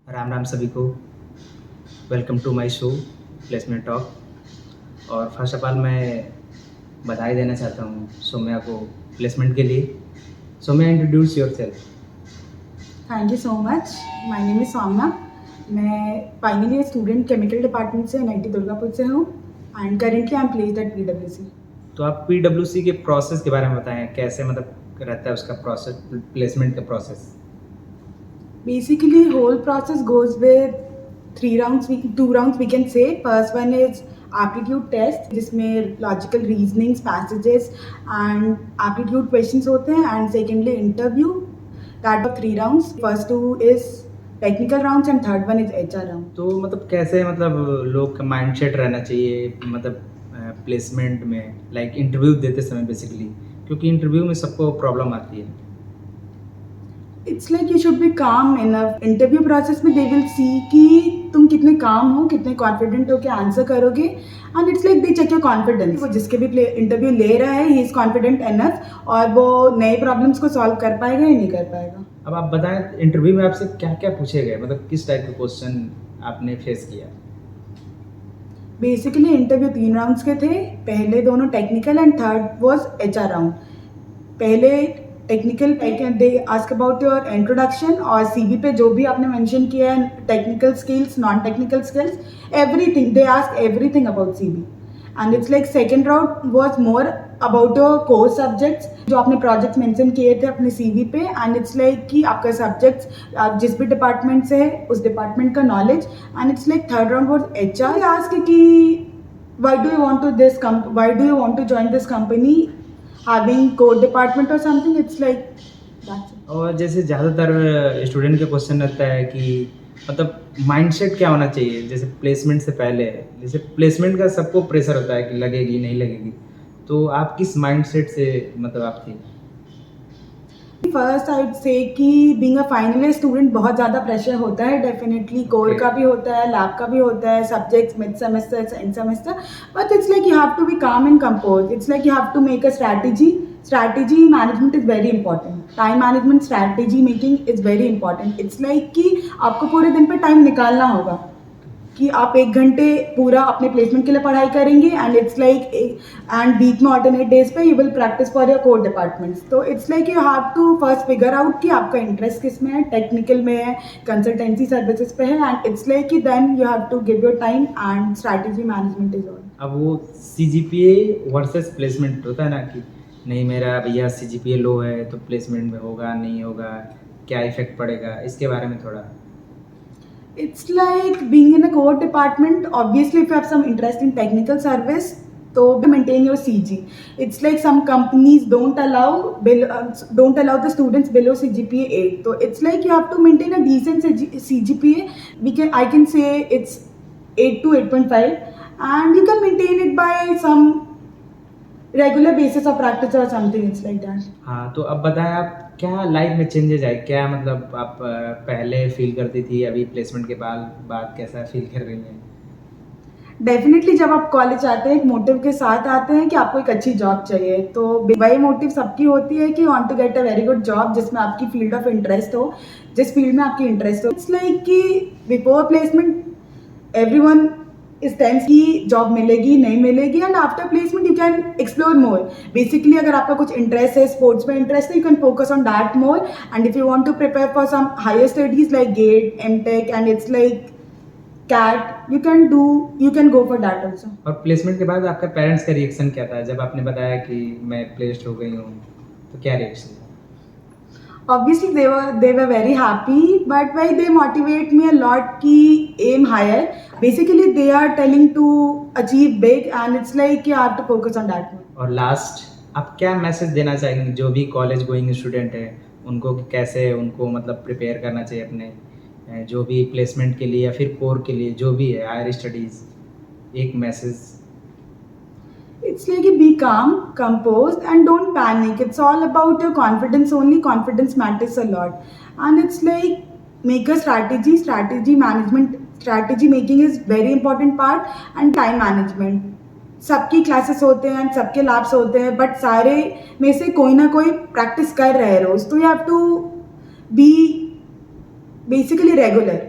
राम राम सभी को। Welcome to my show placement talk. और फर्स्ट ऑफ ऑल मैं बधाई देना चाहता हूँ सौम्या को प्लेसमेंट के लिए। Saumya, introduce yourself. Thank you so much. My name is Saumya. मैं final year student chemical department से एनआईटी दुर्गापुर से हूँ and currently I am placed at पीडब्ल्यूसी। तो आप PwC के प्रोसेस के बारे में बताएं, कैसे मतलब रहता है उसका प्रोसेस, प्लेसमेंट का process. Basically, whole process goes with 3 rounds. 2 rounds we can say. First one is aptitude test, जिसमें logical reasonings, passages and aptitude questions होते हैं, and secondly interview. That of 3 rounds. First two is technical rounds and third one is HR round. तो मतलब कैसे, मतलब लोग का mindset रहना चाहिए मतलब प्लेसमेंट में, लाइक इंटरव्यू देते समय बेसिकली, क्योंकि इंटरव्यू में सबको प्रॉब्लम आती है। It's like you should be काम इनफ। इंटरव्यू प्रोसेस में दे विल सी कि तुम कितने काम हो, कितने कॉन्फिडेंट हो के आंसर करोगे, and it's like they check your confidence. वो जिसके भी इंटरव्यू ले रहा है ही इज कॉन्फिडेंट इनफ और वो नए प्रॉब्लम्स को सॉल्व कर पाएगा या नहीं कर पाएगा। अब आप बताएं इंटरव्यू में आपसे क्या क्या पूछे गए, मतलब किस टाइप के क्वेश्चन आपने फेस किया। बेसिकली इंटरव्यू 3 राउंड्स के थे। पहले दोनों technical and third was HR round. पहले technical they ask about your introduction और सीवी पे जो भी आपने मेंशन किया है, technical skills, non technical skills, everything they ask everything about CV. And it's like second round was more about your core subjects, जो आपने प्रोजेक्ट्स मेंशन किए थे अपने सीवी पे। एंड इट्स लाइक कि आपका सब्जेक्ट्स, आप जिस भी डिपार्टमेंट से है उस डिपार्टमेंट का knowledge. And it's like third round was HR ask कि why do you want to this why do you want to join this company having code department or something. It's like that's it. और जैसे ज़्यादातर student का question रहता है कि मतलब mindset क्या होना चाहिए, जैसे प्लेसमेंट से पहले, जैसे प्लेसमेंट का सबको प्रेशर होता है कि लगेगी नहीं लगेगी, तो आप किस माइंडसेट से मतलब आप थी। फर्स्ट आई वुड से कि being a final year student बहुत ज़्यादा प्रेशर होता है। Definitely core Okay. का भी होता है, लैब का भी होता है, subjects mid semester end semester. But it's like you have to be calm and compose. It's like you have to make a strategy management is very important. Time management, strategy making is very important. It's like कि आपको पूरे दिन पे time निकालना होगा कि आप 1 घंटे पूरा अपने प्लेसमेंट के लिए पढ़ाई करेंगे and it's like end week में ऑल्टरनेट डेज पे you will practice for your core departments. तो it's like you have to first figure out कि आपका इंटरेस्ट किस में है, टेक्निकल में है, कंसल्टेंसी सर्विसेज पे है, एंड इट्स लाइक कि then you have to give your time and strategy management is all. अब वो CGPA वर्सेस प्लेसमेंट होता है ना कि नहीं मेरा भैया CGPA लो है तो प्लेसमेंट में होगा नहीं होगा, क्या इफेक्ट पड़ेगा, इसके बारे में थोड़ा। It's like being in a core department. Obviously, if you have some interest in technical service, so maintain your CG. It's like some companies don't allow the students below CGPA 8. So it's like you have to maintain a decent CGPA. I can say it's 8 to 8.5, and you can maintain it by some regular basis of practice or something. It's like that. हाँ, तो अब बताएं आप क्या life में changes आए, क्या मतलब आप पहले फील करती थी, अभी प्लेसमेंट के बाद कैसा फील कर रही हैं। डेफिनेटली जब आप कॉलेज आते हैं एक मोटिव के साथ आते हैं कि आपको एक अच्छी जॉब चाहिए, तो वही मोटिव सबकी होती है कि want to get a very good job जिसमें आपकी फील्ड ऑफ इंटरेस्ट हो, जिस फील्ड में आपकी इंटरेस्ट हो। इट्स लाइक कि before placement everyone is tense की जॉब मिलेगी नहीं मिलेगी, and after placement you can explore more. Basically अगर आपका कुछ इंटरेस्ट है, स्पोर्ट्स में इंटरेस्ट है, you can focus on that more, and if you want to prepare for some higher studies like GATE, MTech and it's like CAT, you can go for that also. और प्लेसमेंट के बाद आपका parents का reaction क्या था जब आपने बताया कि मैं प्लेस्ड हो गई हूँ, तो क्या रिएक्शन था। Obviously they were very happy, but why they motivate me a lot ki aim higher. Basically they are telling to achieve big, and it's like you have to focus on that one. और last आप क्या message देना चाहेंगे जो भी college going student है उनको, कि कैसे उनको मतलब प्रिपेयर करना चाहिए अपने जो भी प्लेसमेंट के लिए या फिर कोर के लिए जो भी है हायर स्टडीज़, एक message. It's like you be calm, composed, and don't panic. It's all about your confidence only. Confidence matters a lot. And it's like make a strategy management, strategy making is very important part, and time management. सबकी classes होते हैं, सबके labs होते हैं, but सारे में से कोई ना कोई प्रैक्टिस कर रहे हैं रोज, तो you have to be basically regular.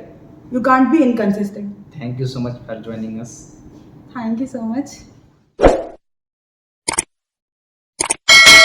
You can't be inconsistent. Thank you so much for joining us. Thank you so much.